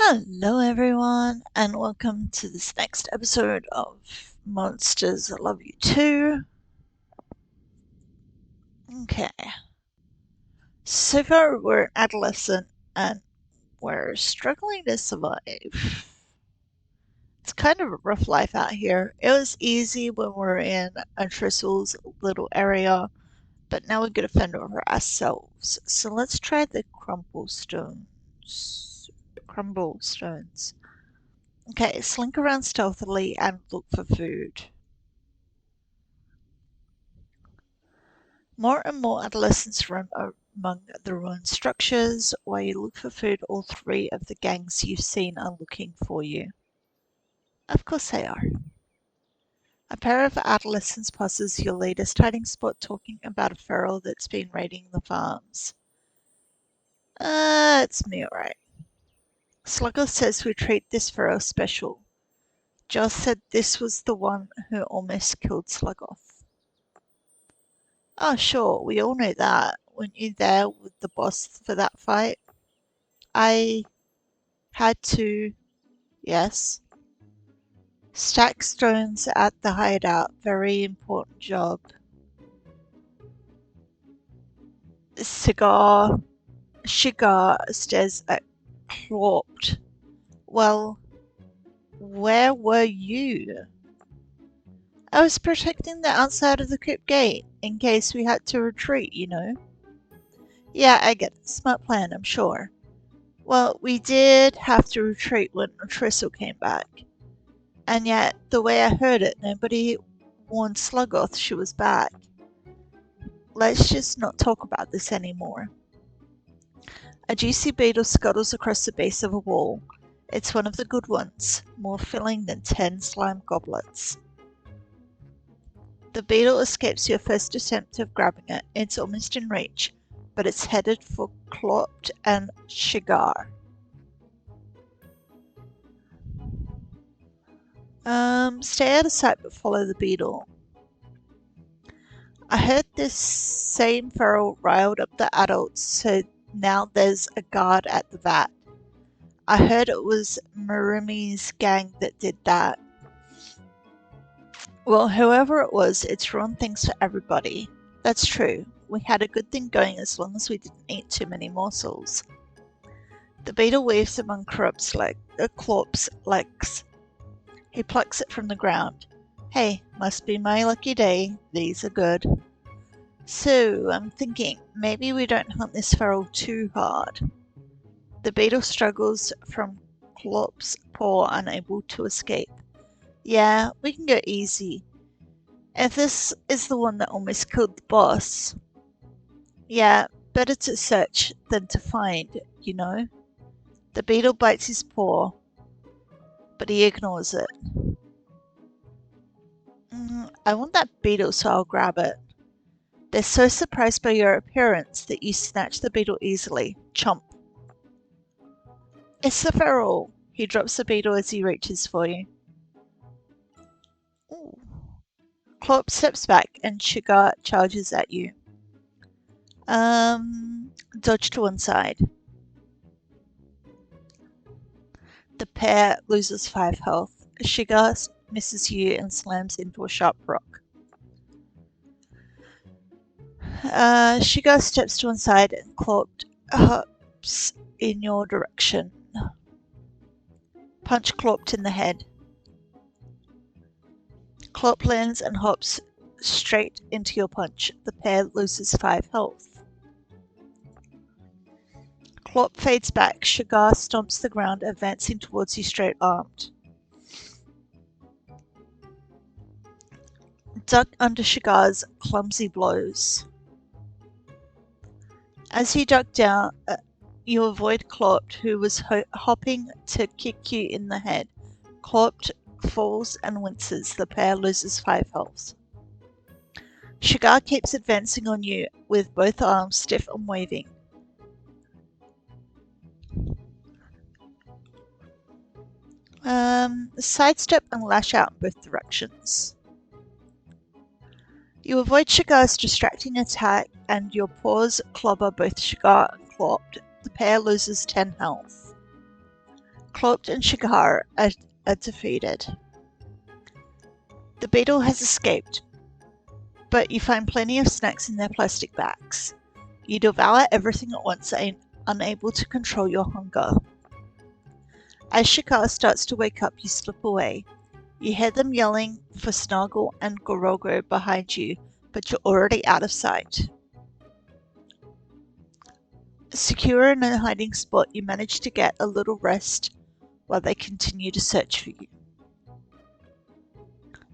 Hello, everyone, and welcome to this next episode of Monsters I Love You Too. Okay, so far we're adolescent and we're struggling to survive. It's kind of a rough life out here. It was easy when we're in a Tristle's little area, but now we gotta fend over ourselves. So let's try the crumble stones. Crumble stones. Okay, slink around stealthily and look for food. More and more adolescents roam among the ruined structures. While you look for food, all three of the gangs you've seen are looking for you. Of course they are. A pair of adolescents passes your latest hiding spot talking about a feral that's been raiding the farms. It's me, alright. Slugger says we treat this feral special. Joss said this was the one who almost killed Sluggoth. Oh, sure, we all know that. Weren't you there with the boss for that fight? I had to, yes. Stack stones at the hideout. Very important job. Shigar stares at Clorpt. Well, where were you? I was protecting the outside of the crypt gate, in case we had to retreat, you know. Yeah, I get it. Smart plan, I'm sure. Well, we did have to retreat when Tristle came back. And yet, the way I heard it, nobody warned Sluggoth she was back. Let's just not talk about this anymore. A juicy beetle scuttles across the base of a wall. It's one of the good ones, more filling than 10 slime goblets. The beetle escapes your first attempt of grabbing it. It's almost in reach, but it's headed for Clorpt and Shigar. Stay out of sight but follow the beetle. I heard this same feral riled up the adults, so now there's a guard at the vat. I heard it was Marumi's gang that did that. Well, whoever it was, it's ruined things for everybody. That's true. We had a good thing going as long as we didn't eat too many morsels. The beetle weaves among Clorp's legs. He plucks it from the ground. Hey, must be my lucky day. These are good. So, I'm thinking, maybe we don't hunt this feral too hard. The beetle struggles from Clorp's paw, unable to escape. Yeah, we can go easy. If this is the one that almost killed the boss. Yeah, better to search than to find, you know? The beetle bites his paw, but he ignores it. I want that beetle, so I'll grab it. They're so surprised by your appearance that you snatch the beetle easily. Chomp. It's the feral. He drops the beetle as he reaches for you. Ooh. Clorp steps back and Shigar charges at you. Dodge to one side. The pair loses 5 health. Shigar misses you and slams into a sharp rock. Shigar steps to one side and Clorp hops in your direction. Punch Clorp in the head. Clorp lands and hops straight into your punch. The pair loses 5 health. Clorp fades back. Shigar stomps the ground, advancing towards you straight-armed. Duck under Shigar's clumsy blows. As you duck down, you avoid Clorp, who was hopping to kick you in the head. Clorp falls and winces. The pair loses 5 health. Shigar keeps advancing on you with both arms stiff and waving. Sidestep and lash out in both directions. You avoid Shigar's distracting attack and your paws clobber both Shigar and Clorp. The pair loses 10 health. Cloped and Shikar are defeated. The beetle has escaped, but you find plenty of snacks in their plastic bags. You devour everything at once, unable to control your hunger. As Shikar starts to wake up, you slip away. You hear them yelling for Snargle and Gorogo behind you, but you're already out of sight. Secure in a hiding spot, you manage to get a little rest while they continue to search for you.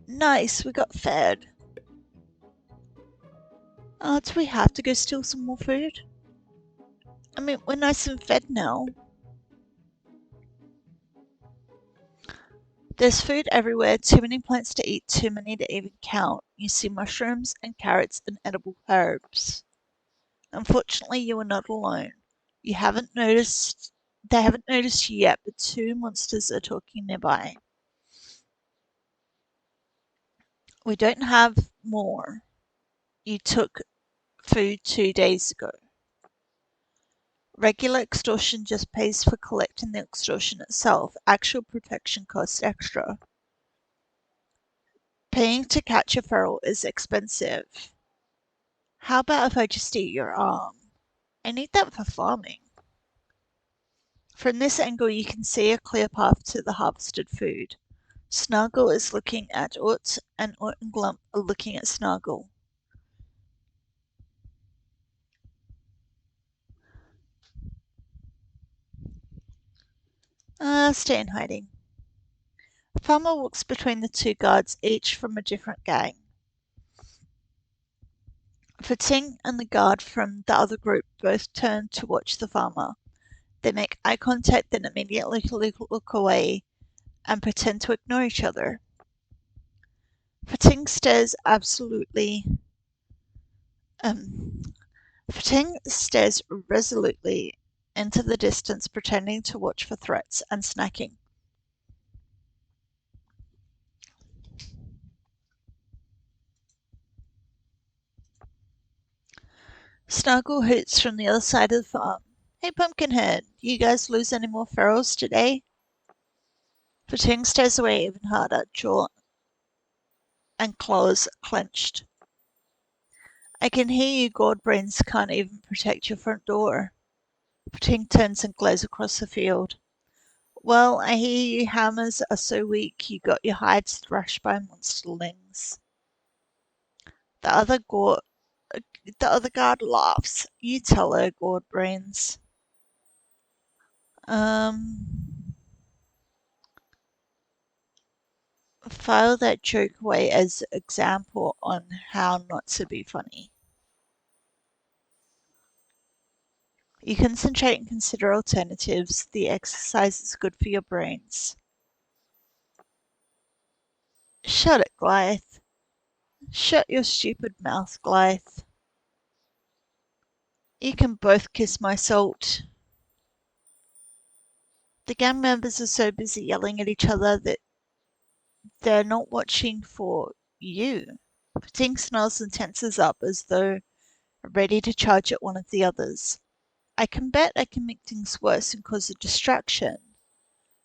Nice, we got fed. Do we have to go steal some more food? I mean, we're nice and fed now. There's food everywhere, too many plants to eat, too many to even count. You see mushrooms and carrots and edible herbs. Unfortunately, you are not alone. You haven't noticed They haven't noticed you yet, but two monsters are talking nearby. We don't have more. You took food 2 days ago. Regular extortion just pays for collecting the extortion itself. Actual protection costs extra. Paying to catch a feral is expensive. How about if I just eat your arm? I need that for farming. From this angle, you can see a clear path to the harvested food. Snargle is looking at Ut, and Ut and Glump are looking at Snargle. Stay in hiding. Farmer walks between the two guards, each from a different gang. Fating and the guard from the other group both turn to watch the farmer. They make eye contact, then immediately look away and pretend to ignore each other. Fating stares resolutely into the distance, pretending to watch for threats and snacking. Snuggle hoots from the other side of the farm. Hey, Pumpkinhead, you guys lose any more ferals today? Fating stares away even harder, jaw and claws clenched. I can hear you Gourdbrains can't even protect your front door. Fating turns and glares across the field. Well, I hear you hammers are so weak you got your hides thrashed by monsterlings. The other guard laughs. You tell her, Gourdbrains. File that joke away as example on how not to be funny. You concentrate and consider alternatives. The exercise is good for your brains. Shut it, Glythe. Shut your stupid mouth, Glythe. You can both kiss my salt. The gang members are so busy yelling at each other that they're not watching for you. Fating snarls and tenses up as though ready to charge at one of the others. I can bet I can make things worse and cause a distraction.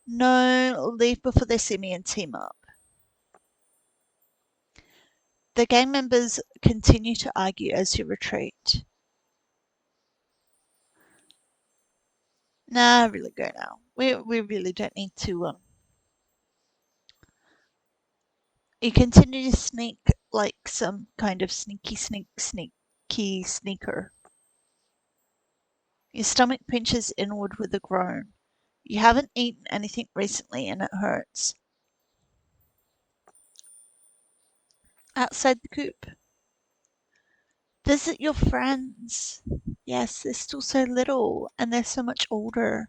No, leave before they see me and team up. The gang members continue to argue as you retreat. Nah, really go now. We really don't need to. You continue to sneak like some kind of sneaky sneaker. Your stomach pinches inward with a groan. You haven't eaten anything recently and it hurts. Outside the coop. Visit your friends. Yes, they're still so little and they're so much older.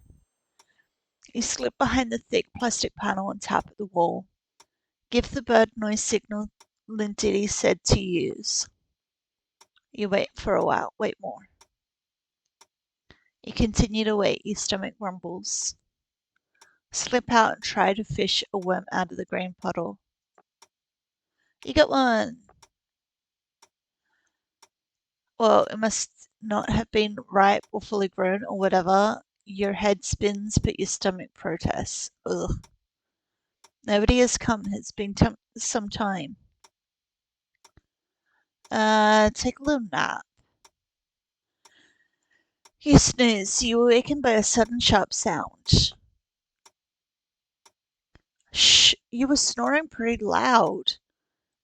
You slip behind the thick plastic panel and tap at the wall. Give the bird noise signal Lindidi said to use. You wait for a while. Wait more. You continue to wait. Your stomach rumbles. Slip out and try to fish a worm out of the green puddle. You got one. Well, it must not have been ripe or fully grown or whatever. Your head spins, but your stomach protests. Ugh. Nobody has come. It's been some time. Take a little nap. You snooze. You awaken by a sudden sharp sound. Shh! You were snoring pretty loud.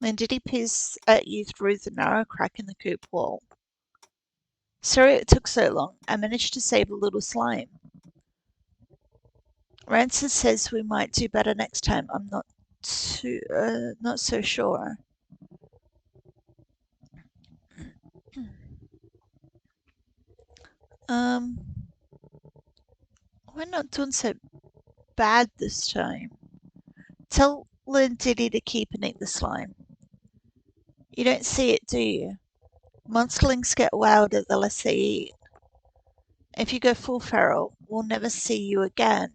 Landity peers at you through the narrow crack in the coop wall. Sorry it took so long. I managed to save a little slime. Rancid says we might do better next time. I'm not so sure. We're not doing so bad this time. Tell Landity to keep and eat the slime. You don't see it, do you? Monsterlings get wilder the less they eat. If you go full feral, we'll never see you again.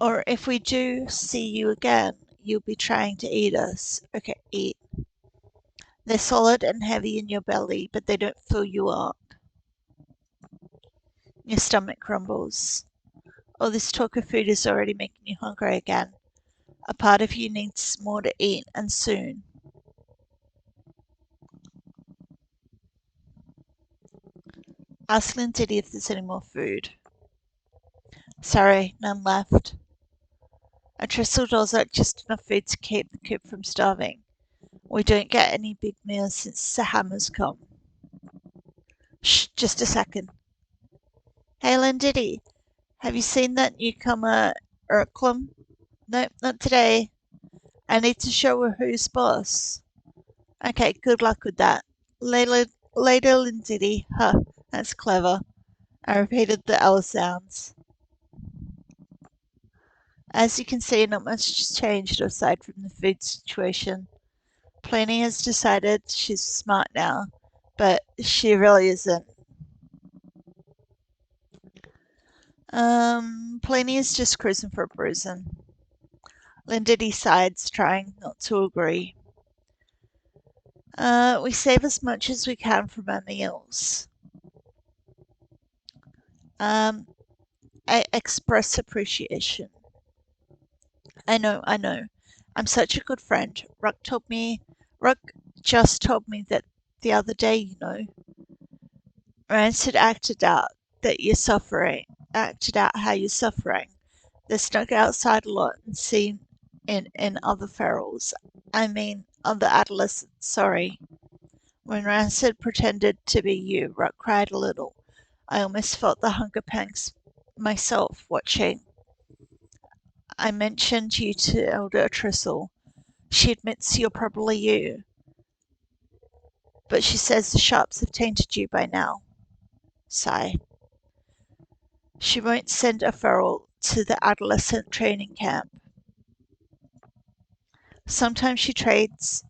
Or if we do see you again, you'll be trying to eat us. Okay, eat. They're solid and heavy in your belly, but they don't fill you up. Your stomach grumbles. All this talk of food is already making you hungry again. A part of you needs more to eat, and soon. Ask Lindity if there's any more food. Sorry, none left. A trestle does out just enough food to keep the coop from starving. We don't get any big meals since the hammers come. Shh, just a second. Hey, Lindity, have you seen that newcomer, Urklum? Nope, not today. I need to show her who's boss. Okay, good luck with that. Later, Lindity. Huh, that's clever. I repeated the L sounds. As you can see, not much has changed aside from the food situation. Pliny has decided she's smart now, but she really isn't. Pliny is just cruising for a bruising. Linda decides, trying not to agree. We save as much as we can from our meals. I express appreciation. I know. I'm such a good friend. Ruck just told me that the other day, you know. Rancid acted out how you're suffering. They're stuck outside a lot and seen in other ferals. I mean, other adolescents, sorry. When Rancid pretended to be you, Ruck cried a little. I almost felt the hunger pangs myself watching. I mentioned you to Elder Tristle. She admits you're probably you, but she says the sharps have tainted you by now. Sigh. She won't send a feral to the adolescent training camp. Sometimes she trades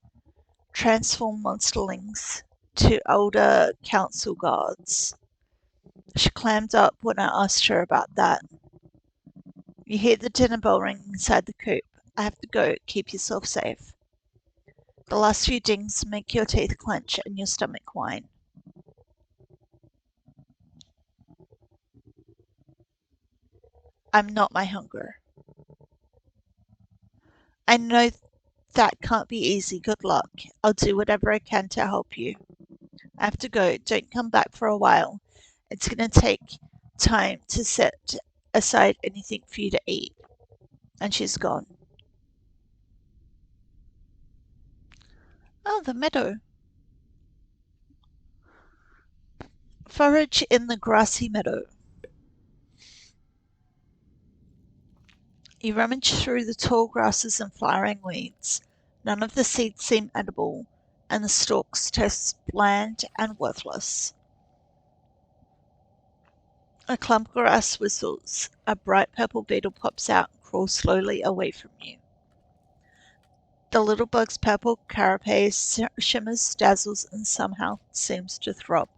transformed monsterlings to older council guards. She clammed up when I asked her about that. You hear the dinner bell ring inside the coop. I have to go. Keep yourself safe. The last few dings make your teeth clench and your stomach whine. I'm not my hunger. I know that can't be easy. Good luck. I'll do whatever I can to help you. I have to go. Don't come back for a while. It's going to take time to set aside anything for you to eat. And she's gone. Oh, the meadow. Forage in the grassy meadow. You rummage through the tall grasses and flowering weeds. None of the seeds seem edible, and the stalks taste bland and worthless. A clump of grass whistles. A bright purple beetle pops out and crawls slowly away from you. The little bug's purple carapace shimmers, dazzles, and somehow seems to throb.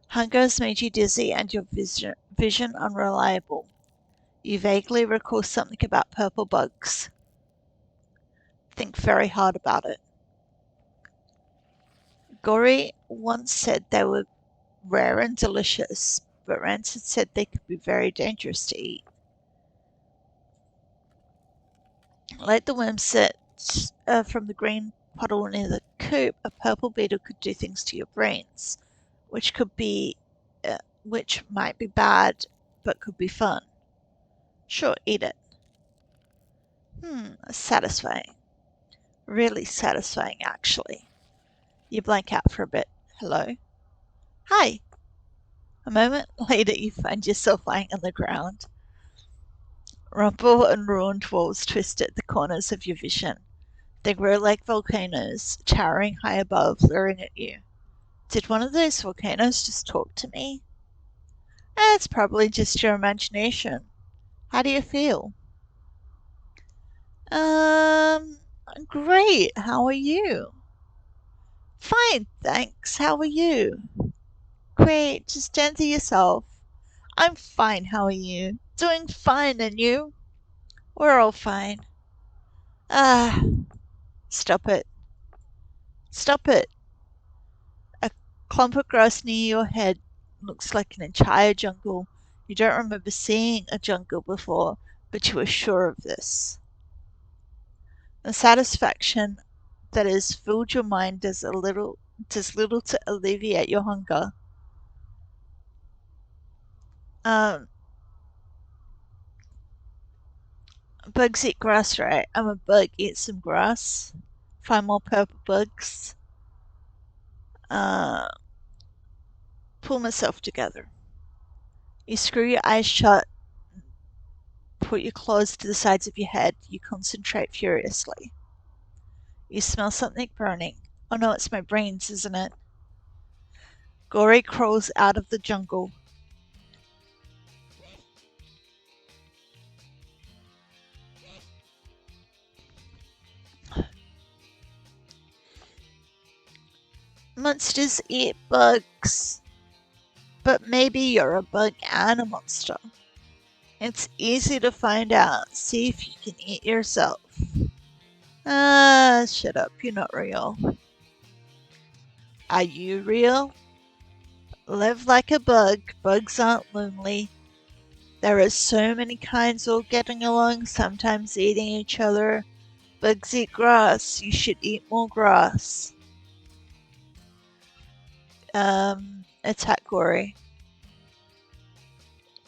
Hunger has made you dizzy and your vision unreliable. You vaguely recall something about purple bugs. Think very hard about it. Gory once said they were rare and delicious, but Rancid said they could be very dangerous to eat. Like the worm set from the green puddle near the coop, a purple beetle could do things to your brains, which which might be bad, but could be fun. Sure, eat it. Satisfying. Really satisfying, actually. You blank out for a bit. Hello? Hi. A moment later, you find yourself lying on the ground. Rubble and ruined walls twist at the corners of your vision. They grow like volcanoes, towering high above, leering at you. Did one of those volcanoes just talk to me? It's probably just your imagination. How do you feel? Um, great. How are you? Fine, thanks. How are you? Great. Just stand to yourself. I'm fine. How are you? Doing fine, and you? We're all fine. Ah, stop it. Stop it. A clump of grass near your head looks like an entire jungle. You don't remember seeing a jungle before, but you are sure of this. The satisfaction that has filled your mind does little to alleviate your hunger. Um, Bugs eat grass, right? I'm a bug. Eat some grass. Find more purple bugs. Uh, Pull myself together. You screw your eyes shut, put your claws to the sides of your head. You concentrate furiously. You smell something burning. Oh no, it's my brains, isn't it? Gory crawls out of the jungle. Monsters eat bugs. But maybe you're a bug and a monster. It's easy to find out. See if you can eat yourself. Shut up. You're not real. Are you real? Live like a bug. Bugs aren't lonely. There are so many kinds all getting along, sometimes eating each other. Bugs eat grass. You should eat more grass. Attack Gory.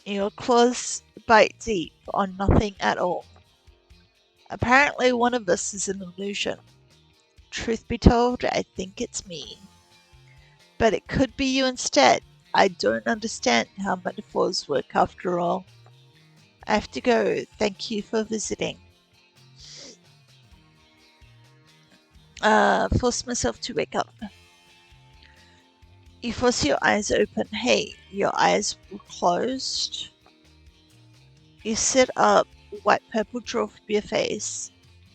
Your claws bite deep on nothing at all. Apparently one of us is an illusion. Truth be told, I think it's me. But it could be you instead. I don't understand how metaphors work after all. I have to go. Thank you for visiting. Force myself to wake up. You force your eyes open. Hey, your eyes were closed. You sit up, white purple draw from your face.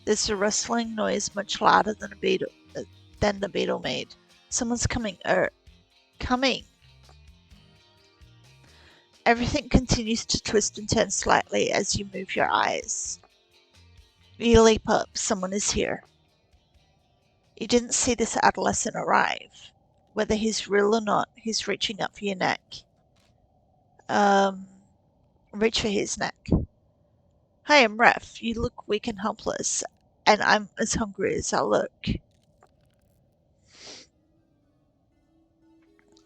There's a rustling noise much louder than the beetle made. Someone's coming. Coming. Everything continues to twist and turn slightly as you move your eyes. You leap up. Someone is here. You didn't see this adolescent arrive. Whether he's real or not, he's reaching up for your neck. Reach for his neck. Hi, I'm Ref. You look weak and helpless, and I'm as hungry as I look.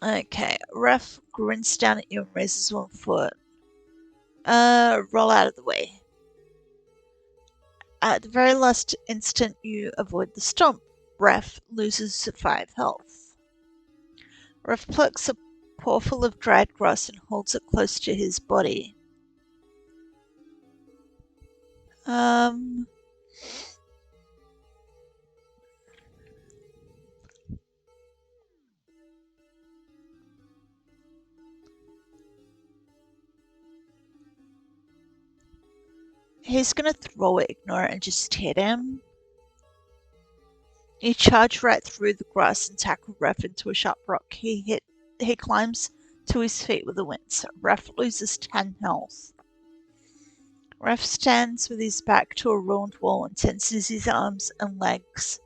Okay, Ref grins down at you and raises one foot. Roll out of the way. At the very last instant, you avoid the stomp. Ref loses 5 health. Ref plucks a pawful of dried grass and holds it close to his body. He's gonna throw it, ignore it, and just hit him. You charge right through the grass and tackle Ref into a sharp rock. He climbs to his feet with a wince. Ref loses 10 health. Ref stands with his back to a ruined wall and tenses his arms and legs.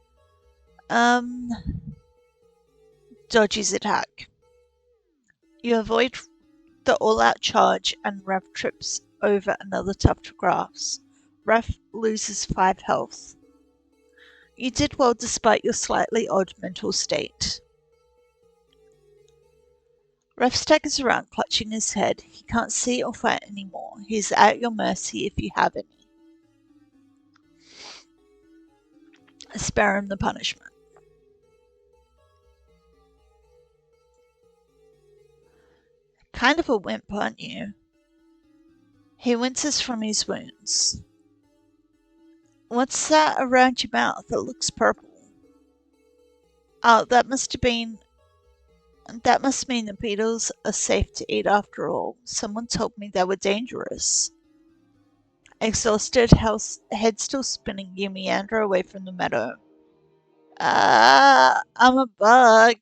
Dodge his attack. You avoid the all-out charge and Rev trips over another tuft of grass. Rev loses 5 health. You did well despite your slightly odd mental state. Rev staggers around, clutching his head. He can't see or fight anymore. He's at your mercy if you have any. Spare him the punishment. Kind of a wimp, aren't you? He winces from his wounds. What's that around your mouth? It looks purple. Oh, that must mean the beetles are safe to eat after all. Someone told me they were dangerous. Exhausted, head still spinning, you meander away from the meadow. I'm a bug.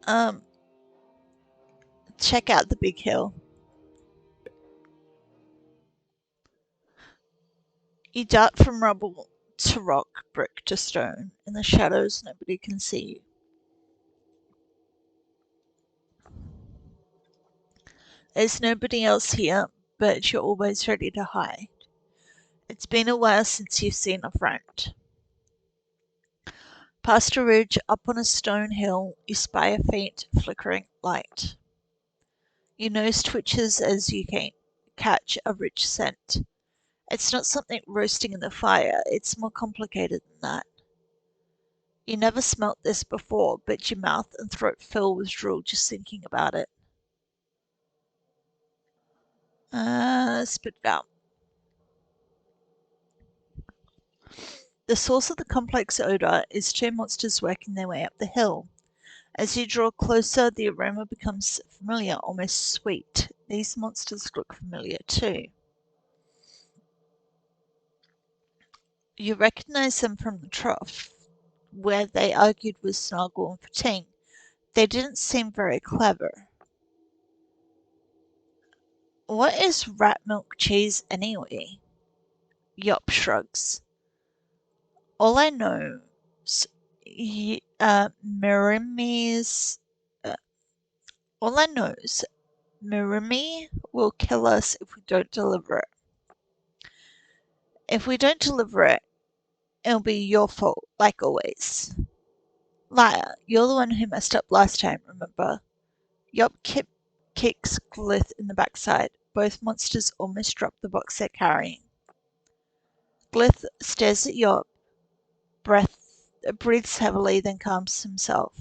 um, check out the big hill. You dart from rubble to rock, brick to stone. In the shadows, nobody can see you. There's nobody else here, but you're always ready to hide. It's been a while since you've seen a friend. Past a ridge, up on a stone hill, you spy a faint, flickering light. Your nose twitches as you catch a rich scent. It's not something roasting in the fire, it's more complicated than that. You never smelt this before, but your mouth and throat fill with drool just thinking about it. Spit it out. The source of the complex odor is 2 monsters working their way up the hill. As you draw closer, the aroma becomes familiar, almost sweet. These monsters look familiar too. You recognize them from the trough, where they argued with Snargle and Fating. They didn't seem very clever. What is rat milk cheese anyway? Yop shrugs. All I know is Mirimi's. All I know is Mirimi will kill us if we don't deliver it. If we don't deliver it, it'll be your fault, like always. Liar, you're the one who messed up last time, remember? Yop kicks Glith in the backside. Both monsters almost drop the box they're carrying. Glith stares at Yop, breathes heavily, then calms himself.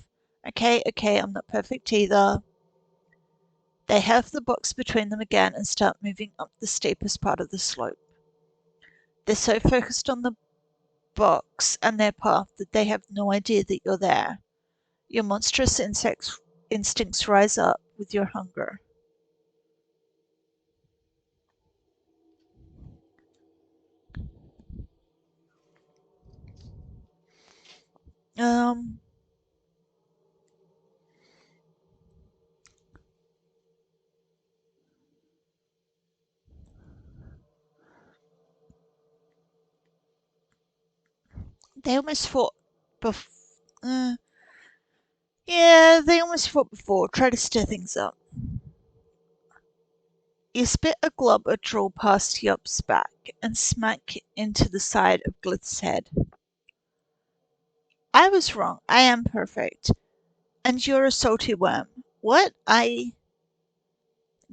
Okay, I'm not perfect either. They have the box between them again and start moving up the steepest part of the slope. They're so focused on the box and their path that they have no idea that you're there. Your monstrous instincts rise up with your hunger. They almost fought before. Yeah, they almost fought before. Try to stir things up. You spit a glob of drool past Yop's back and smack into the side of Glith's head. I was wrong. I am perfect. And you're a salty worm. What?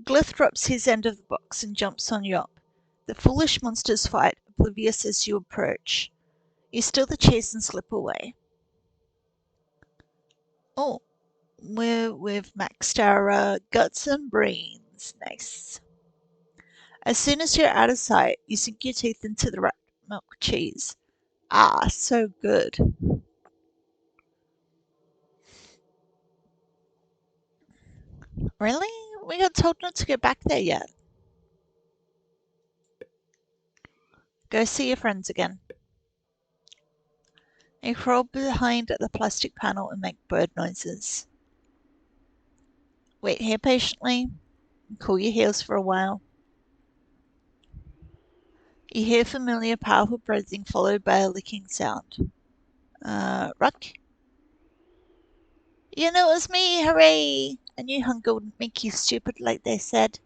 Glith drops his end of the box and jumps on Yop. The foolish monsters fight, oblivious as you approach. You steal the cheese and slip away. Oh, we've maxed our guts and brains. Nice. As soon as you're out of sight, you sink your teeth into the rat milk cheese. Ah, so good. Really? We got told not to go back there yet. Go see your friends again. You crawl behind the plastic panel and make bird noises. Wait here patiently and cool your heels for a while. You hear familiar, powerful breathing followed by a licking sound. Ruck? You know it was me, hooray! I knew hunger wouldn't make you stupid like they said.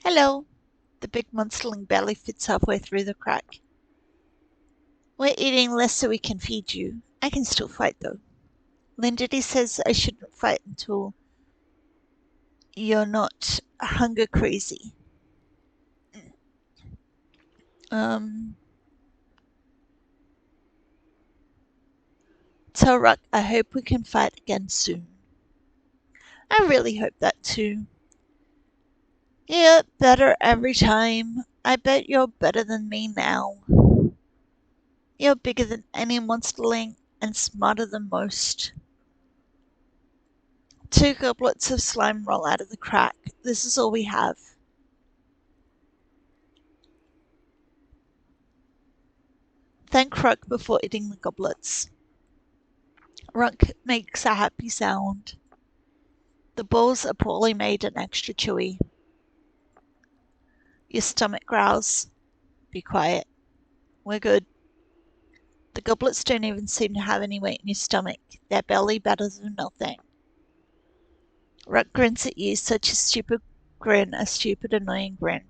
Hello. The big monsterling belly fits halfway through the crack. We're eating less so we can feed you. I can still fight though. Lindity says I shouldn't fight until you're not hunger crazy. Tell Ruck I hope we can fight again soon. I really hope that too. Yeah, better every time. I bet you're better than me now. You're bigger than any monsterling and smarter than most. 2 goblets of slime roll out of the crack. This is all we have. Thank Ruck before eating the goblets. Ruck makes a happy sound. The balls are poorly made and extra chewy. Your stomach growls. Be quiet. We're good. The goblets don't even seem to have any weight in your stomach. They're barely better than nothing. Ruck grins at you, such a stupid grin, a stupid, annoying grin.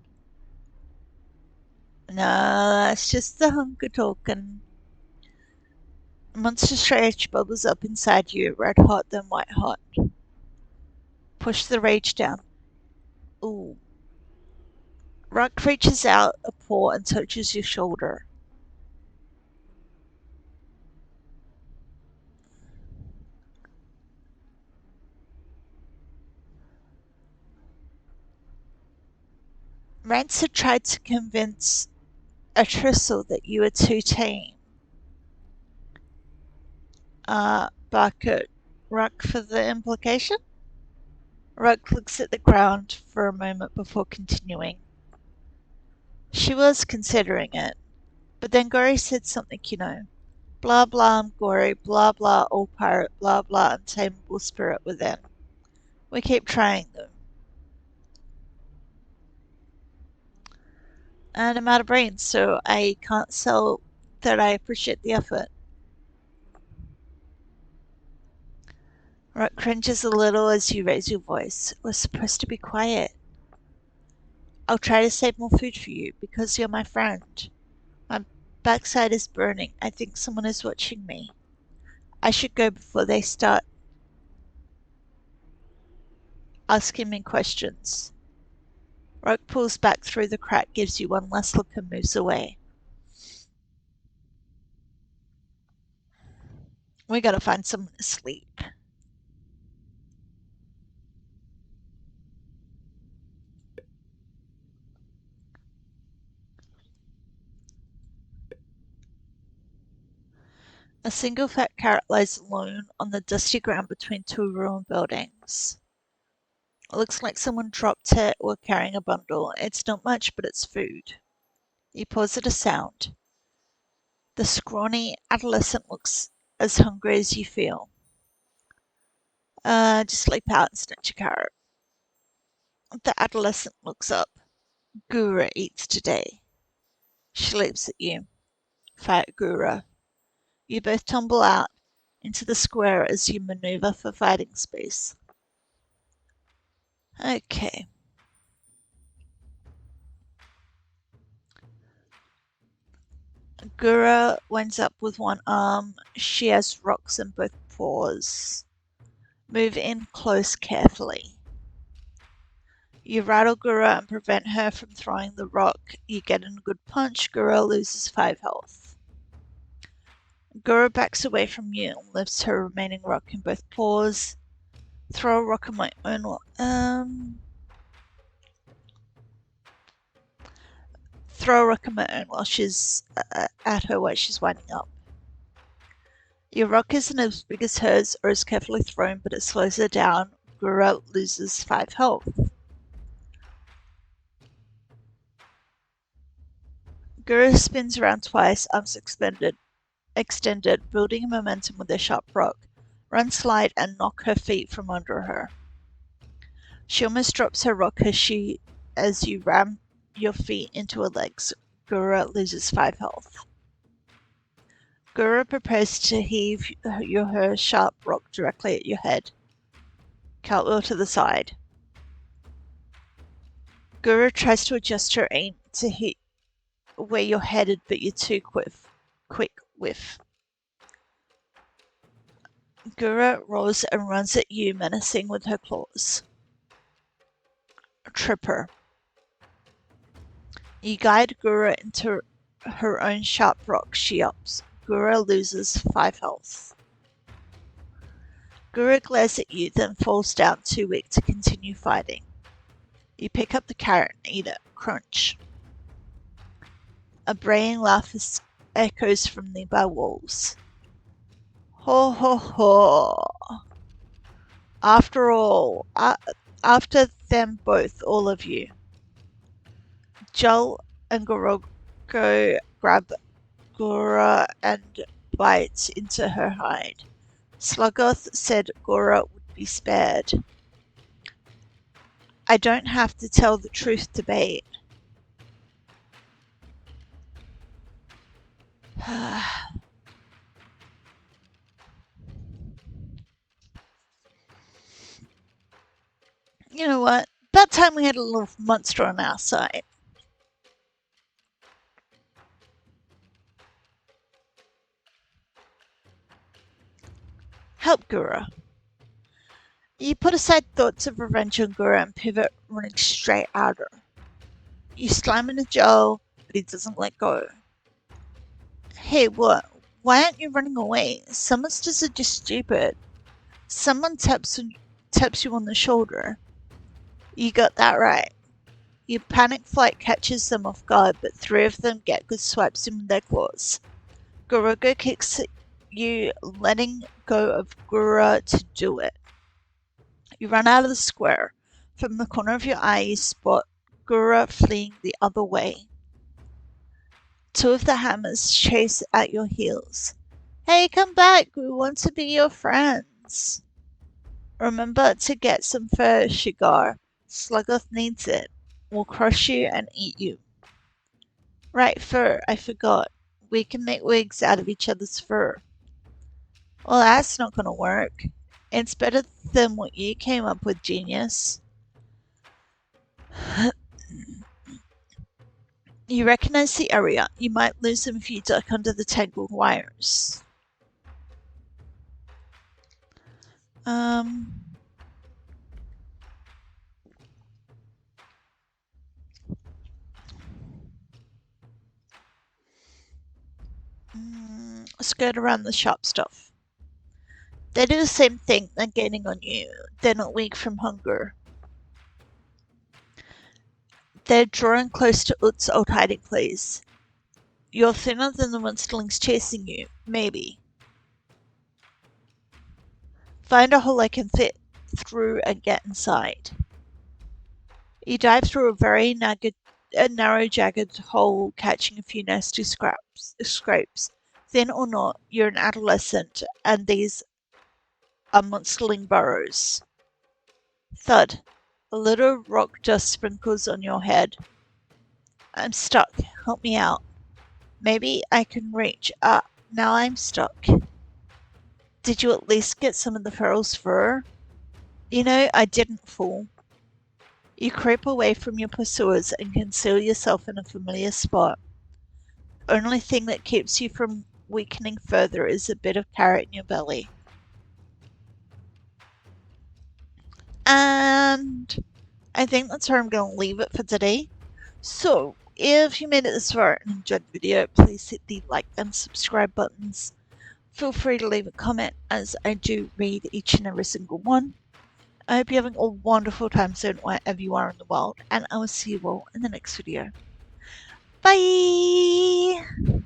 No, that's just the hunger token. Monstrous rage bubbles up inside you, red hot then white hot. Push the rage down. Ooh. Ruck reaches out a paw and touches your shoulder. Rancid tried to convince a Tristle that you were too tame. Bark at Ruck for the implication? Ruck looks at the ground for a moment before continuing. She was considering it, but then Gory said something, you know. Blah blah, I'm Gory, blah blah, all pirate, blah blah, untamable spirit within. We keep trying though. And I'm out of brains, so I can't sell that I appreciate the effort. Ruck cringes a little as you raise your voice. We're supposed to be quiet. I'll try to save more food for you, because you're my friend. My backside is burning. I think someone is watching me. I should go before they start asking me questions. Ruck pulls back through the crack, gives you one last look and moves away. We gotta find someone to sleep. A single fat carrot lies alone on the dusty ground between 2 ruined buildings. It looks like someone dropped it while carrying a bundle. It's not much, but it's food. You pause at a sound. The scrawny adolescent looks as hungry as you feel. Just sleep out and snatch a carrot. The adolescent looks up. Gura eats today. She leaps at you. Fight Gura. You both tumble out into the square as you maneuver for fighting space. Okay. Gura winds up with one arm. She has rocks in both paws. Move in close carefully. You rattle Gura and prevent her from throwing the rock. You get in a good punch. Gura loses 5 health. Gura backs away from you and lifts her remaining rock in both paws. Throw a rock in my own throw a rock in my own while she's at her while she's winding up. Your rock isn't as big as hers or as carefully thrown, but it slows her down. Gura loses 5 health. Gura spins around twice, arms extended, building momentum with a sharp rock. Run, slide, and knock her feet from under her. She almost drops her rock as you ram your feet into her legs. Gura loses 5 health. Gura prepares to heave her sharp rock directly at your head. Cartwheel to the side. Gura tries to adjust her aim to hit where you're headed, but you're too quick whiff. Gura roars and runs at you, menacing with her claws. Trip her. You guide Gura into her own sharp rock. She ups. Gura loses 5 health. Gura glares at you, then falls down, too weak to continue fighting. You pick up the carrot and eat it. Crunch. A braying laugh echoes from nearby walls. Ho ho ho! After all, after them both, all of you. Joel and Gorogo grab Gura and bite into her hide. Sluggoth said Gura would be spared. I don't have to tell the truth to bait. You know what? About time we had a little monster on our side. Help Gura. You put aside thoughts of revenge on Gura and pivot, running straight at her. You slam into Joel, but he doesn't let go. Hey, what? Why aren't you running away? Some monsters are just stupid. Someone taps you on the shoulder. You got that right. Your panic flight catches them off guard, but 3 of them get good swipes in with their claws. Gorogo kicks at you, letting go of Gura to do it. You run out of the square. From the corner of your eye, you spot Gura fleeing the other way. 2 of the hammers chase at your heels. Hey, come back! We want to be your friends. Remember to get some fur, Shigar. Sluggoth needs it. We'll crush you and eat you. Right, fur. I forgot. We can make wigs out of each other's fur. Well, that's not gonna work. It's better than what you came up with, genius. You recognize the area. You might lose them if you duck under the tangled wires. Skirt around the sharp stuff. They do the same thing, they're gaining on you. They're not weak from hunger. They're drawing close to Ut's old hiding place. You're thinner than the monsterlings chasing you, maybe. Find a hole I can fit through and get inside. You dive through a very narrow, jagged hole, catching a few nasty scrapes. Thin or not, you're an adolescent, and these are monsterling burrows. Thud. A little rock dust sprinkles on your head. I'm stuck. Help me out. Maybe I can reach. Now I'm stuck. Did you at least get some of the feral's fur? You know, I didn't, fool. You creep away from your pursuers and conceal yourself in a familiar spot. The only thing that keeps you from weakening further is a bit of carrot in your belly. And I think that's where I'm going to leave it for today. So, if you made it this far and enjoyed the video, please hit the like and subscribe buttons. Feel free to leave a comment, as I do read each and every single one. I hope you're having a wonderful time soon wherever you are in the world, and I will see you all in the next video. Bye!